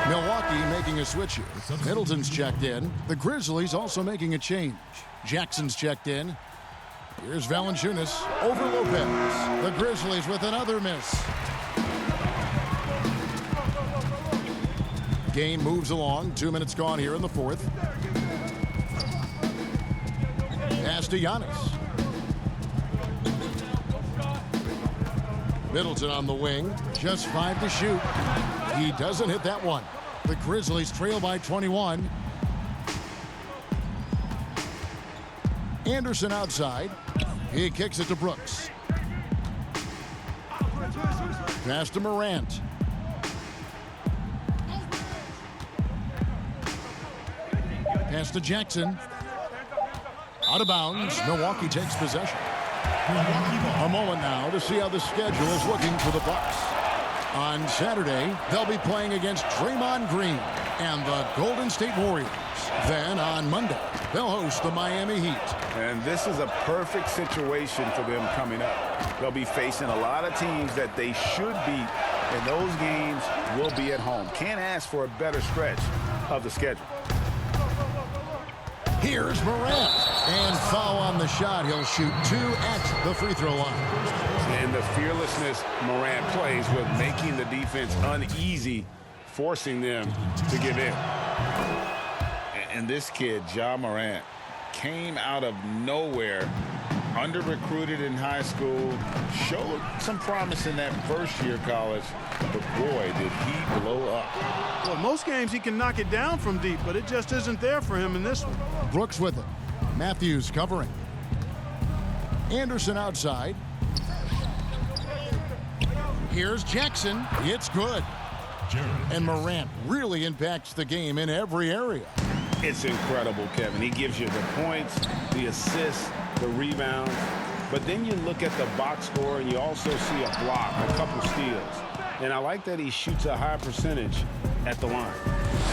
Milwaukee making a switch here. Middleton's checked in. The Grizzlies also making a change. Jackson's checked in. Here's Valanciunas over Lopez. The Grizzlies with another miss. Game moves along. 2 minutes gone here in the fourth. Pass to Giannis. Middleton on the wing. Just 5 to shoot. He doesn't hit that one. The Grizzlies trail by 21. Anderson outside. He kicks it to Brooks. Pass to Morant. Pass to Jackson. Out of bounds. Milwaukee takes possession. A moment now to see how the schedule is looking for the Bucks. On Saturday, they'll be playing against Draymond Green and the Golden State Warriors. Then on Monday, they'll host the Miami Heat. And this is a perfect situation for them coming up. They'll be facing a lot of teams that they should beat, and those games will be at home. Can't ask for a better stretch of the schedule. Here's Moran. And foul on the shot. He'll shoot 2 at the free throw line. And the fearlessness Moran plays with making the defense uneasy, forcing them to give in. And this kid, Ja Morant, came out of nowhere, under-recruited in high school, showed some promise in that first year of college, but boy, did he blow up. Well, most games he can knock it down from deep, but it just isn't there for him in this one. Brooks with it. Matthews covering. Anderson outside. Here's Jackson. It's good. And Morant really impacts the game in every area. It's incredible, Kevin. He gives you the points, the assists, the rebounds. But then you look at the box score and you also see a block, a couple steals. And I like that he shoots a high percentage at the line.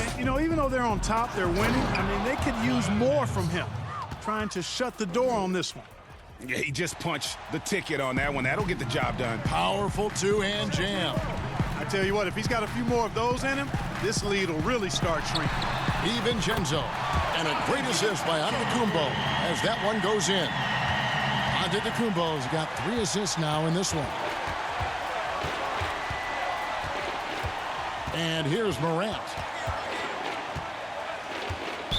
And, you know, even though they're on top, they're winning. I mean, they could use more from him, trying to shut the door on this one. Yeah, he just punched the ticket on that one. That'll get the job done. Powerful two-hand jam. I tell you what, if he's got a few more of those in him, this lead will really start shrinking. DiVincenzo. And a great assist by Antetokounmpo as that one goes in. Antetokounmpo's got 3 assists now in this one. And here's Morant.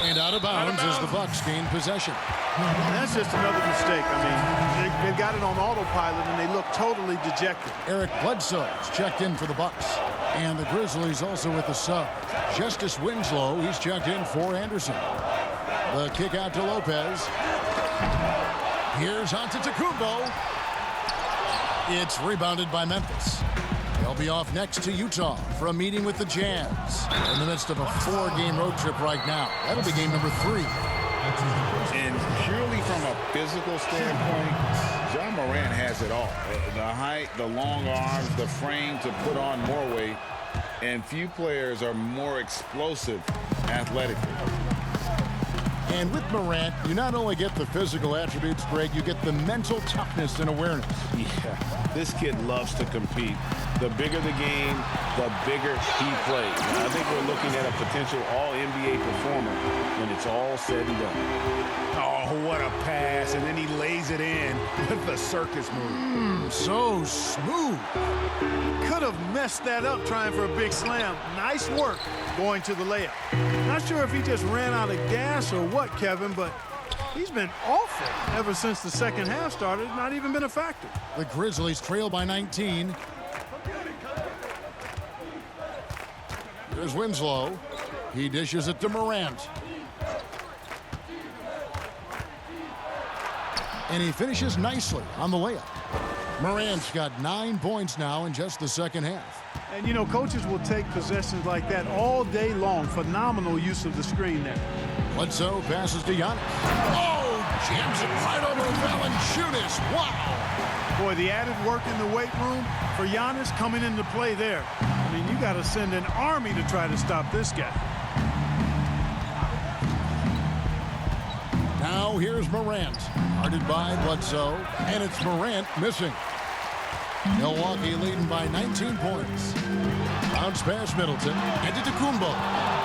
And out of bounds as the Bucks gain possession. That's just another mistake. I mean, they've got it on autopilot, and they look totally dejected. Eric Bledsoe's checked in for the Bucks. And the Grizzlies also with the sub. Justice Winslow, he's checked in for Anderson. The kick out to Lopez. Here's Antetokounmpo. It's rebounded by Memphis. They'll be off next to Utah for a meeting with the Jazz. In the midst of a 4-game road trip right now. That'll be game number 3. And purely from a physical standpoint, John Moran has it all. The height, the long arms, the frame to put on more weight, and few players are more explosive athletically. And with Morant, you not only get the physical attributes, Greg, you get the mental toughness and awareness. Yeah, this kid loves to compete. The bigger the game, the bigger he plays. Now, I think we're looking at a potential all-NBA performer when it's all said and done. Oh, what a pass, and then he lays it in with the circus move. So smooth. Could have messed that up trying for a big slam. Nice work going to the layup. Not sure if he just ran out of gas or what, Kevin, but he's been awful ever since the second half started. Not even been a factor. The Grizzlies trail by 19. There's Winslow. He dishes it to Morant. And he finishes nicely on the layup. Morant's got 9 points now in just the second half. And, you know, coaches will take possessions like that all day long. Phenomenal use of the screen there. Bledsoe passes to Giannis. Oh, jams it right over Valanciunas. Wow. Boy, the added work in the weight room for Giannis coming into play there. I mean, you got to send an army to try to stop this guy. Now here's Morant. Guarded by Bledsoe. And it's Morant missing. Milwaukee leading by 19 points. Bounce pass Middleton. Antetokounmpo.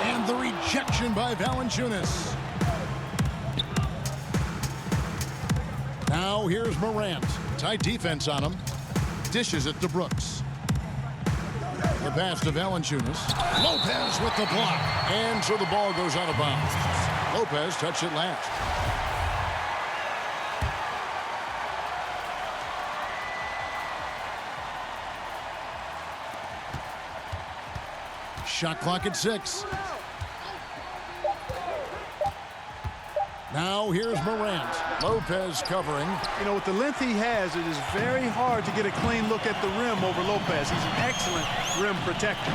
And the rejection by Valanciunas. Now here's Morant. Tight defense on him. Dishes it to Brooks. The pass to Valanciunas. Lopez with the block. And so the ball goes out of bounds. Lopez touched it last. Shot clock at 6. Now here's Morant. Lopez covering. You know, with the length he has, it is very hard to get a clean look at the rim over Lopez. He's an excellent rim protector.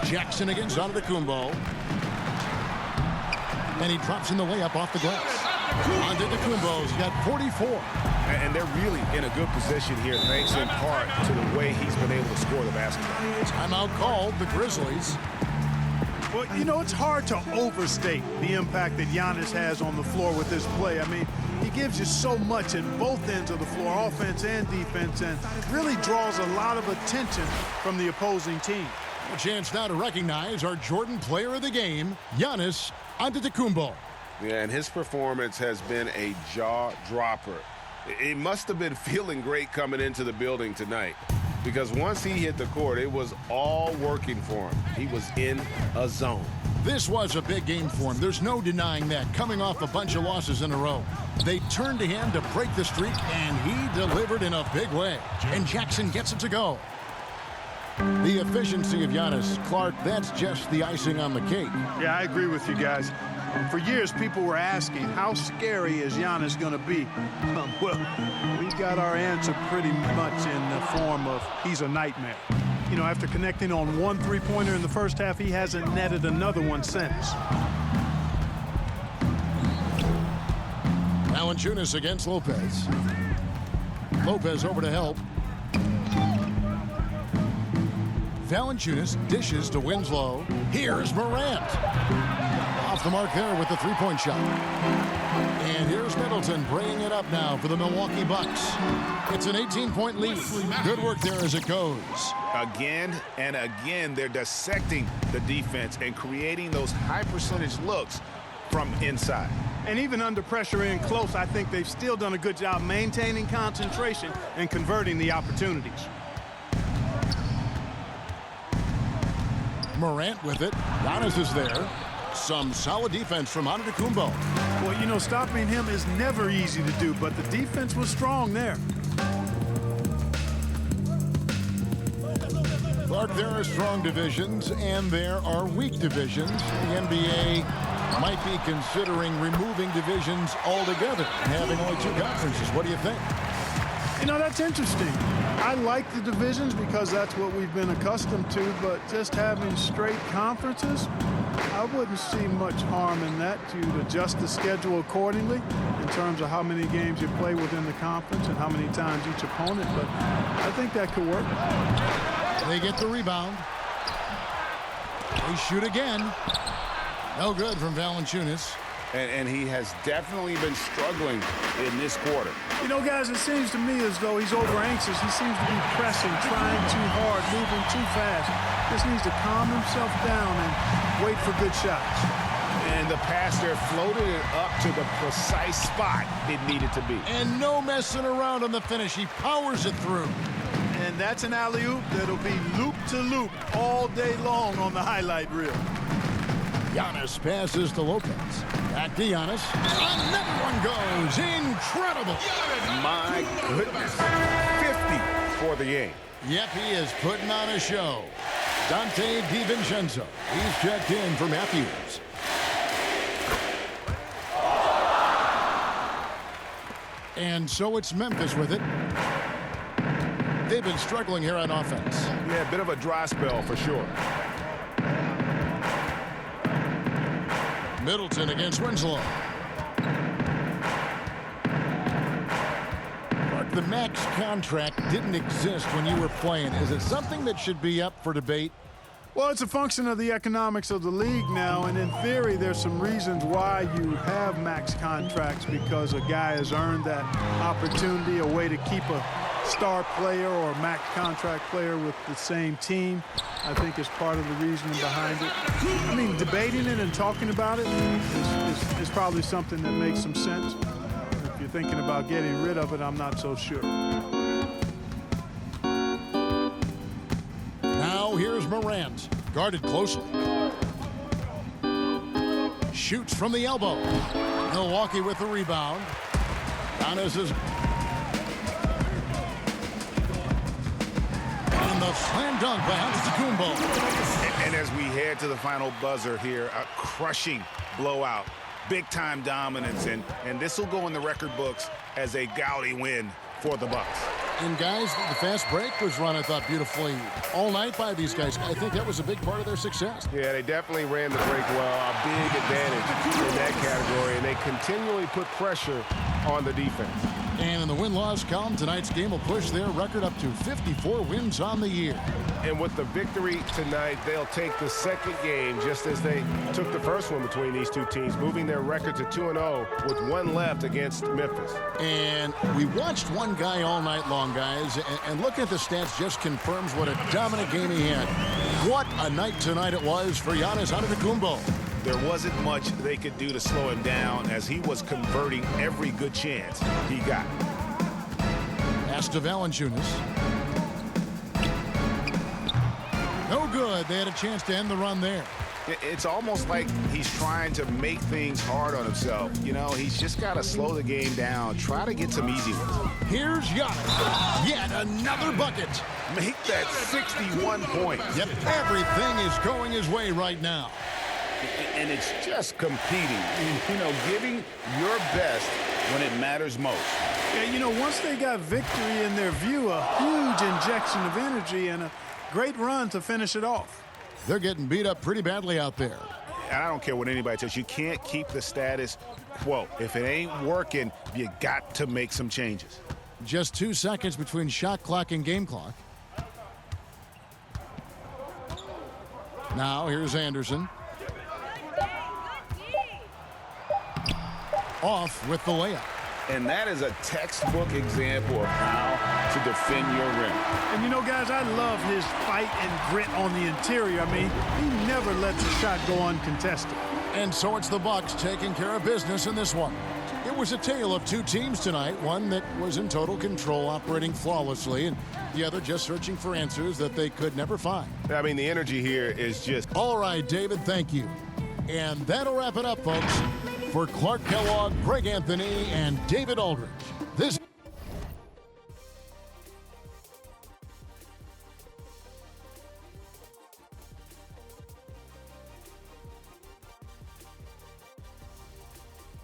Jackson against Antetokounmpo. And he drops in the layup off the glass. Antetokounmpo's got 44. And they're really in a good position here, thanks in part to the way he's been able to score the basketball. Timeout called, the Grizzlies. Well, you know, it's hard to overstate the impact that Giannis has on the floor with this play. I mean, he gives you so much at both ends of the floor, offense and defense, and really draws a lot of attention from the opposing team. A chance now to recognize our Jordan player of the game, Giannis Antetokounmpo. Yeah, and his performance has been a jaw-dropper. He must have been feeling great coming into the building tonight, because once he hit the court, it was all working for him. He was in a zone. This was a big game for him. There's no denying that, coming off a bunch of losses in a row. They turned to him to break the streak, and he delivered in a big way. And Jackson gets it to go. The efficiency of Giannis, Clark, that's just the icing on the cake. Yeah, I agree with you guys. For years, people were asking, how scary is Giannis going to be? Well, we got our answer pretty much in the form of he's a nightmare. You know, after connecting on one three-pointer in the first half, he hasn't netted another one since. Valanciunas against Lopez. Lopez over to help. Valanciunas dishes to Winslow. Here's Morant. Off the mark there with the three-point shot. And here's Middleton bringing it up now for the Milwaukee Bucks. It's an 18-point lead. Good work there as it goes. Again and again, they're dissecting the defense and creating those high-percentage looks from inside. And even under pressure in close, I think they've still done a good job maintaining concentration and converting the opportunities. Morant with it. Giannis is there. Some solid defense from Antetokounmpo. Well, you know, stopping him is never easy to do, but the defense was strong there. Clark, there are strong divisions and there are weak divisions. The NBA might be considering removing divisions altogether and having only 2 conferences. What do you think? You know, that's interesting. I like the divisions because that's what we've been accustomed to, but just having straight conferences, I wouldn't see much harm in that. You'd adjust the schedule accordingly in terms of how many games you play within the conference and how many times each opponent, but I think that could work. They get the rebound. They shoot again. No good from Valanciunas. And he has definitely been struggling in this quarter. You know, guys, it seems to me as though he's over-anxious. He seems to be pressing, trying too hard, moving too fast. Just needs to calm himself down and wait for good shots. And the pass there floated it up to the precise spot it needed to be. And no messing around on the finish. He powers it through. And that's an alley-oop that'll be loop-to-loop all day long on the highlight reel. Giannis passes to Lopez. Back to Giannis. Another one goes. Incredible. My goodness. 50 for the game. Yep, he is putting on a show. Dante DiVincenzo. He's checked in for Matthews. And so it's Memphis with it. They've been struggling here on offense. Yeah, a bit of a dry spell for sure. Middleton against Winslow. Mark, the max contract didn't exist when you were playing. Is it something that should be up for debate? Well, it's a function of the economics of the league now, and in theory, there's some reasons why you have max contracts, because a guy has earned that opportunity, a way to keep a star player or a max contract player with the same team. I think is part of the reasoning behind it. I mean, debating it and talking about it is probably something that makes some sense. If you're thinking about getting rid of it, I'm not so sure. Now here's Moran, guarded closely. Shoots from the elbow. Milwaukee with the rebound. Giannis is... And the slam dunk by Antetokounmpo. And as we head to the final buzzer here, a crushing blowout, big-time dominance, and this will go in the record books as a gaudy win for the Bucks. And guys, the fast break was run, I thought, beautifully all night by these guys. I think that was a big part of their success. Yeah, they definitely ran the break well. A big advantage in that category, and they continually put pressure on the defense. And in the win-loss column, tonight's game will push their record up to 54 wins on the year. And with the victory tonight, they'll take the second game just as they took the first one between these two teams, moving their record to 2-0 with one left against Memphis. And we watched one guy all night long, guys, and looking at the stats just confirms what a dominant game he had. What a night tonight it was for Giannis Antetokounmpo. There wasn't much they could do to slow him down as he was converting every good chance he got. Pass to Valanciunas. No good. They had a chance to end the run there. It's almost like he's trying to make things hard on himself. You know, he's just got to slow the game down, try to get some easy ones. Here's Giannis. Yet another bucket. Make that 61 points. Yep, everything is going his way right now. And it's just competing, you know, giving your best when it matters most. Yeah, you know, once they got victory in their view, a huge injection of energy and a great run to finish it off. They're getting beat up pretty badly out there. And I don't care what anybody says, you can't keep the status quo. If it ain't working, you got to make some changes. Just 2 seconds between shot clock and game clock. Now here's Anderson. Off with the layup. And that is a textbook example of how to defend your rim. And you know, guys, I love his fight and grit on the interior. I mean, he never lets a shot go uncontested. And so it's the Bucks taking care of business in this one. It was a tale of two teams tonight, one that was in total control, operating flawlessly, and the other just searching for answers that they could never find. I mean, the energy here is just... All right, David, thank you. And that'll wrap it up, folks. For Clark Kellogg, Greg Anthony, and David Aldridge,